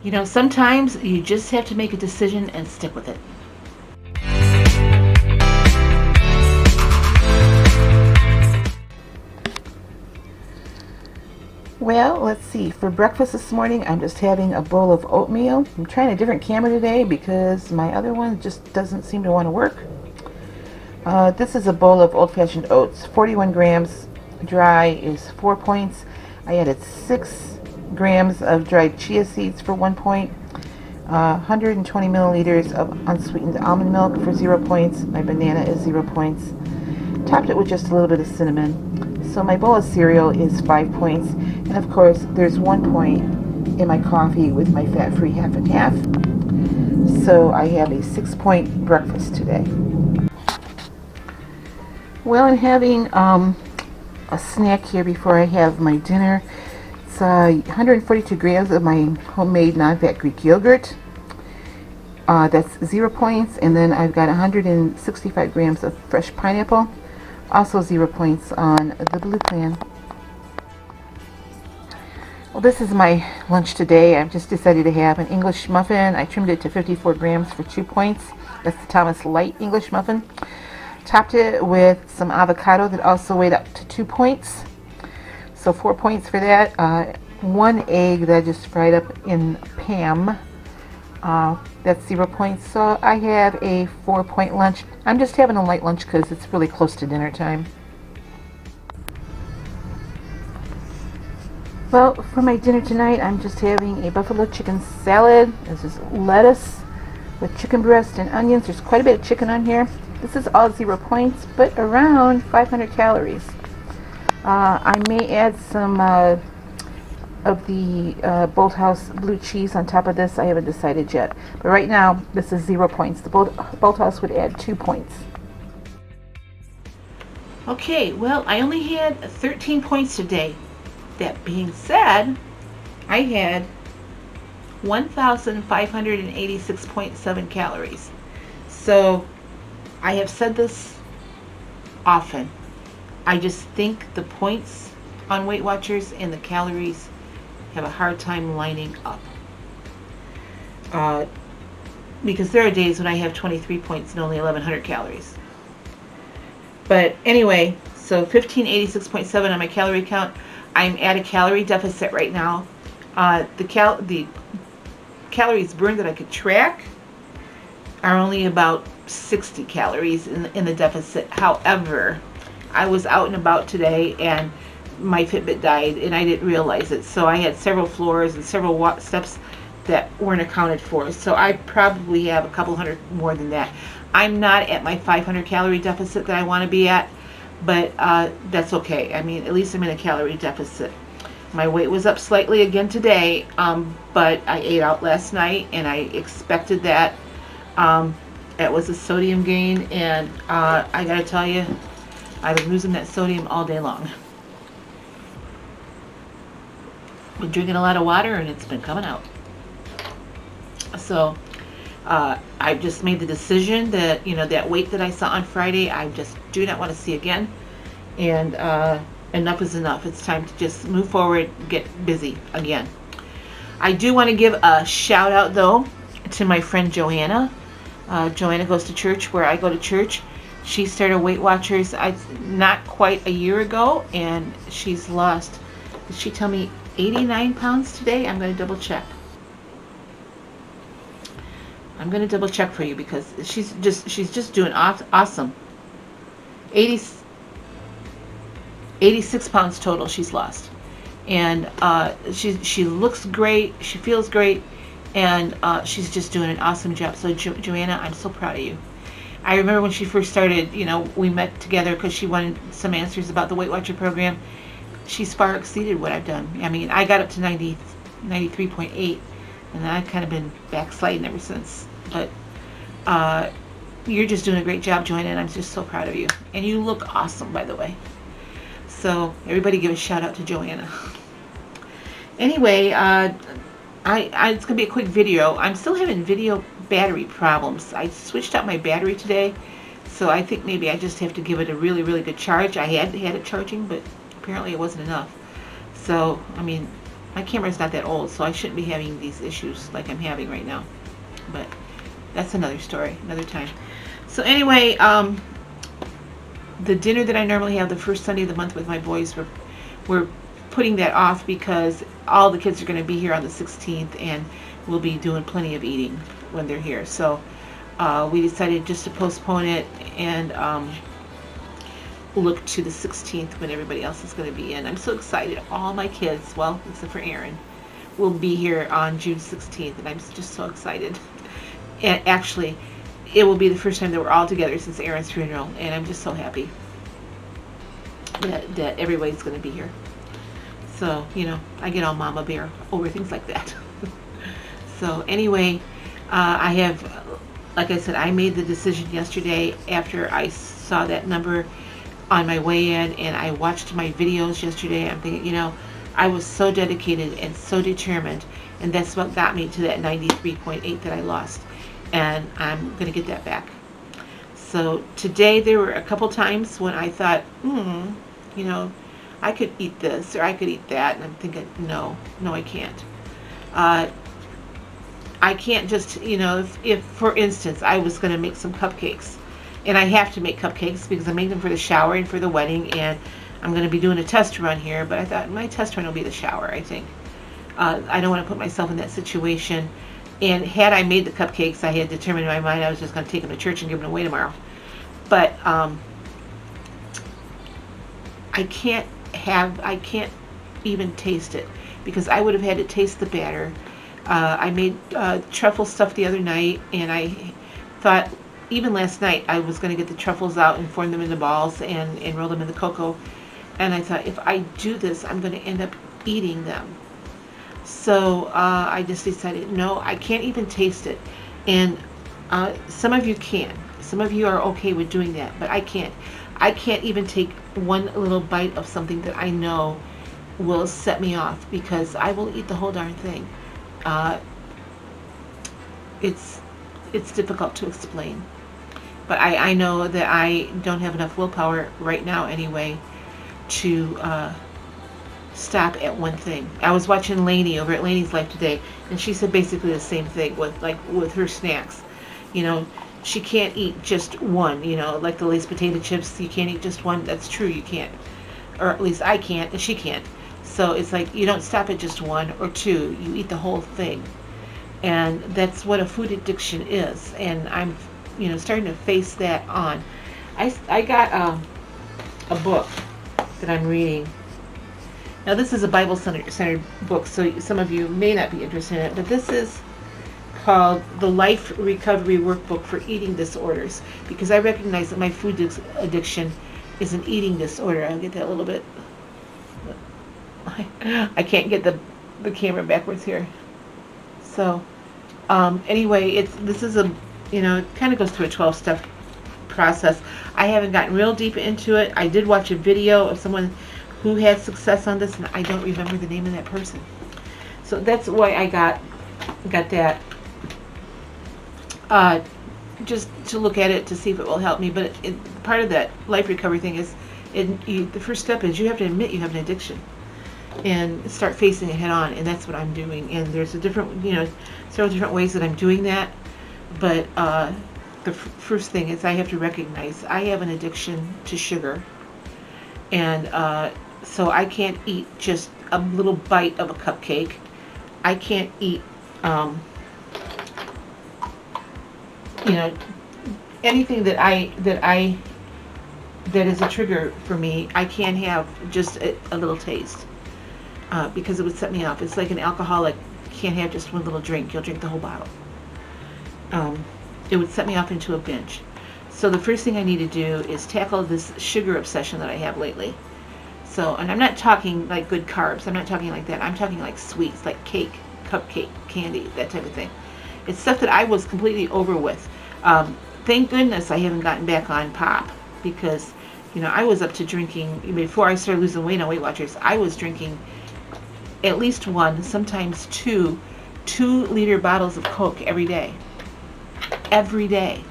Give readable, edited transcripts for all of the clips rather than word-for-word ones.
You know, sometimes you just have to make a decision and stick with it. Well, let's see. For breakfast this morning, I'm just having a bowl of oatmeal. I'm trying a different camera today because my other one just doesn't seem to want to work. This is a bowl of old-fashioned oats. 41 grams dry is 4 points. I added 6 grams of dried chia seeds for 1 point. 120 milliliters of unsweetened almond milk for 0 points. My banana is 0 points. Topped it with just a little bit of cinnamon. So my bowl of cereal is 5 points. And of course, there's 1 point in my coffee with my fat-free half and half. So I have a 6-point breakfast today. Well, I'm having a snack here before I have my dinner. It's 142 grams of my homemade non-fat Greek yogurt. That's 0 points. And then I've got 165 grams of fresh pineapple. Also 0 points on the blue plan. Well, this is my lunch today. I've just decided to have an English muffin. I trimmed it to 54 grams for 2 points. That's the Thomas Light English muffin. Topped it with some avocado that also weighed up to 2 points. So 4 points for that. 1 egg that I just fried up in Pam. That's 0 points. So I have a 4-point lunch. I'm just having a light lunch because it's really close to dinner time. Well, for my dinner tonight, I'm just having a buffalo chicken salad. This is lettuce with chicken breast and onions. There's quite a bit of chicken on here. This is all 0 points, but around 500 calories. I may add some of the Bolthouse blue cheese on top of this. I haven't decided yet. But right now, this is 0 points. The Bolthouse would add 2 points. Okay, well, I only had 13 points today. That being said, I had 1,586.7 calories. So I have said this often. I just think the points on Weight Watchers and the calories have a hard time lining up. Because there are days when I have 23 points and only 1,100 calories. But anyway, so 1586.7 on my calorie count. I'm at a calorie deficit right now. The calories burned that I could track are only about 60 calories in the deficit. However, I was out and about today and my Fitbit died and I didn't realize it. So I had several floors and several steps that weren't accounted for. So I probably have a couple hundred more than that. I'm not at my 500 calorie deficit that I want to be at, but that's okay. I mean, at least I'm in a calorie deficit. My weight was up slightly again today, but I ate out last night and I expected that. It was a sodium gain, and I gotta tell you, I've been losing that sodium all day long. Been drinking a lot of water and it's been coming out. So I just made the decision that, that weight that I saw on Friday, I just do not want to see again. And enough is enough. It's time to just move forward, get busy again. I do want to give a shout out though to my friend Joanna. Joanna goes to church where I go to church. She started Weight Watchers not quite a year ago, and she's lost, did she tell me 89 pounds today? I'm going to double check. I'm going to double check for you because she's just doing awesome. 86 pounds total she's lost. And she looks great, she feels great, and she's just doing an awesome job. So Joanna, I'm so proud of you. I remember when she first started, we met together because she wanted some answers about the Weight Watcher program. She's far exceeded what I've done. I mean, I got up to 93.8, and I've kind of been backsliding ever since. But you're just doing a great job, Joanna, and I'm just so proud of you. And you look awesome, by the way. So everybody give a shout out to Joanna. Anyway, it's gonna be a quick video. I'm still having video battery problems. I switched out my battery today, so I think maybe I just have to give it a really, really good charge. I had it charging, but apparently it wasn't enough. So, I mean, my camera's not that old, so I shouldn't be having these issues like I'm having right now. But that's another story, another time. So anyway, the dinner that I normally have the first Sunday of the month with my boys, we're putting that off because all the kids are going to be here on the 16th, and we'll be doing plenty of eating when they're here. So we decided just to postpone it and look to the 16th when everybody else is going to be in. I'm so excited. All my kids, well, except for Aaron, will be here on June 16th, and I'm just so excited. And actually, it will be the first time that we're all together since Aaron's funeral, and I'm just so happy that everybody's going to be here. So, you know, I get all mama bear over things like that. So anyway, I have, like I said, I made the decision yesterday after I saw that number on my way in, and I watched my videos yesterday. I'm thinking, you know, I was so dedicated and so determined, and that's what got me to that 93.8 that I lost, and I'm going to get that back. So today there were a couple times when I thought, you know, I could eat this or I could eat that, and I'm thinking, no, I can't. I can't just, you know, if for instance I was going to make some cupcakes, and I have to make cupcakes because I made them for the shower and for the wedding, and I'm going to be doing a test run here, but I thought my test run will be the shower, I think. I don't want to put myself in that situation, and had I made the cupcakes, I had determined in my mind I was just going to take them to church and give them away tomorrow. But I can't even taste it because I would have had to taste the batter. I made truffle stuff the other night, and I thought even last night I was going to get the truffles out and form them into balls and roll them in the cocoa, and I thought if I do this I'm going to end up eating them. So I just decided, no, I can't even taste it. And some of you can. Some of you are okay with doing that, but I can't. I can't even take one little bite of something that I know will set me off, because I will eat the whole darn thing. It's difficult to explain, but I know that I don't have enough willpower right now anyway to stop at one thing. I was watching Lainey over at Lainey's Life today, and she said basically the same thing with her snacks. You know, she can't eat just one, you know, like the Lay's potato chips, you can't eat just one. That's true, you can't. Or at least I can't, and she can't. So it's like you don't stop at just one or two, you eat the whole thing. And that's what a food addiction is. And I'm, you know, starting to face that on. I got a book that I'm reading. Now this is a Bible-centered book, so some of you may not be interested in it, but this is called The Life Recovery Workbook for Eating Disorders, because I recognize that my food addiction is an eating disorder. I'll get that a little bit. I can't get the camera backwards here. So anyway, this is a, you know, it kind of goes through a 12-step process. I haven't gotten real deep into it. I did watch a video of someone who had success on this, and I don't remember the name of that person. So that's why I got that. Just to look at it to see if it will help me. But part of that life recovery thing is, the first step is you have to admit you have an addiction and start facing it head on, and that's what I'm doing. And there's several different ways that I'm doing that. But the first thing is I have to recognize I have an addiction to sugar, and so I can't eat just a little bite of a cupcake. I can't eat you know, anything that is a trigger for me. I can't have just a little taste, because it would set me off. It's like an alcoholic can't have just one little drink. You'll drink the whole bottle. It would set me off into a binge. So the first thing I need to do is tackle this sugar obsession that I have lately. So, and I'm not talking like good carbs. I'm not talking like that. I'm talking like sweets, like cake, cupcake, candy, that type of thing. It's stuff that I was completely over with. Thank goodness I haven't gotten back on pop, because, you know, I was up to drinking, before I started losing weight on Weight Watchers, I was drinking at least one, sometimes two 2-liter bottles of Coke every day. Every day.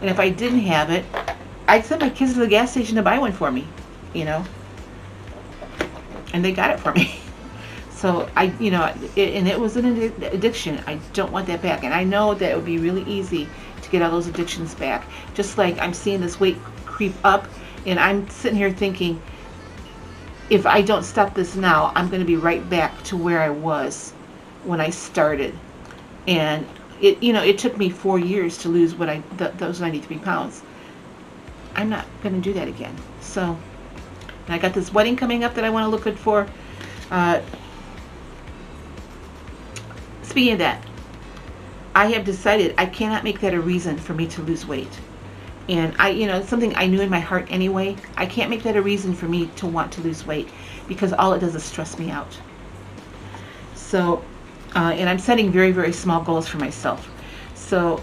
And if I didn't have it, I'd send my kids to the gas station to buy one for me, you know. And they got it for me. So and it was an addiction. I don't want that back. And I know that it would be really easy to get all those addictions back. Just like I'm seeing this weight creep up, and I'm sitting here thinking, if I don't stop this now, I'm going to be right back to where I was when I started. And it took me 4 years to lose those 93 pounds. I'm not going to do that again. So, and I got this wedding coming up that I want to look good for. Speaking of that, I have decided I cannot make that a reason for me to lose weight. And it's something I knew in my heart anyway. I can't make that a reason for me to want to lose weight, because all it does is stress me out. So, and I'm setting very, very small goals for myself. So,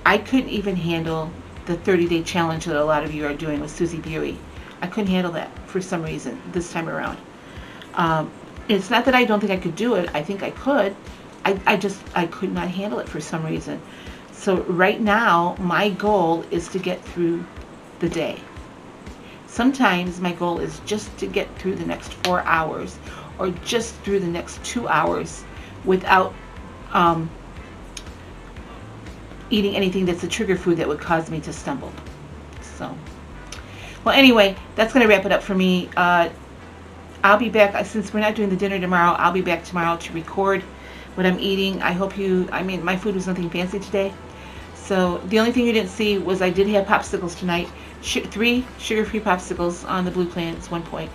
I couldn't even handle the 30-day challenge that a lot of you are doing with Susie Bury. I couldn't handle that for some reason this time around. It's not that I don't think I could do it. I think I could. I could not handle it for some reason. So right now, my goal is to get through the day. Sometimes my goal is just to get through the next 4 hours, or just through the next 2 hours without eating anything that's a trigger food that would cause me to stumble. So, well, anyway, that's going to wrap it up for me. I'll be back, since we're not doing the dinner tomorrow, I'll be back tomorrow to record what I'm eating. My food was nothing fancy today. So the only thing you didn't see was I did have popsicles tonight. 3 sugar-free popsicles on the Blue Planets 1 point.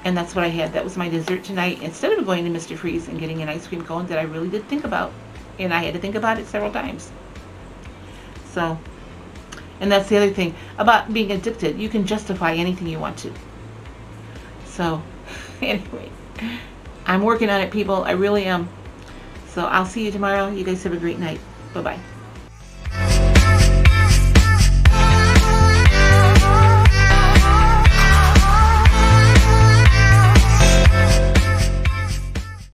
And that's what I had. That was my dessert tonight, instead of going to Mr. Freeze and getting an ice cream cone that I really did think about. And I had to think about it several times. So, and that's the other thing about being addicted. You can justify anything you want to. So, anyway, I'm working on it, people. I really am. So I'll see you tomorrow. You guys have a great night. Bye-bye.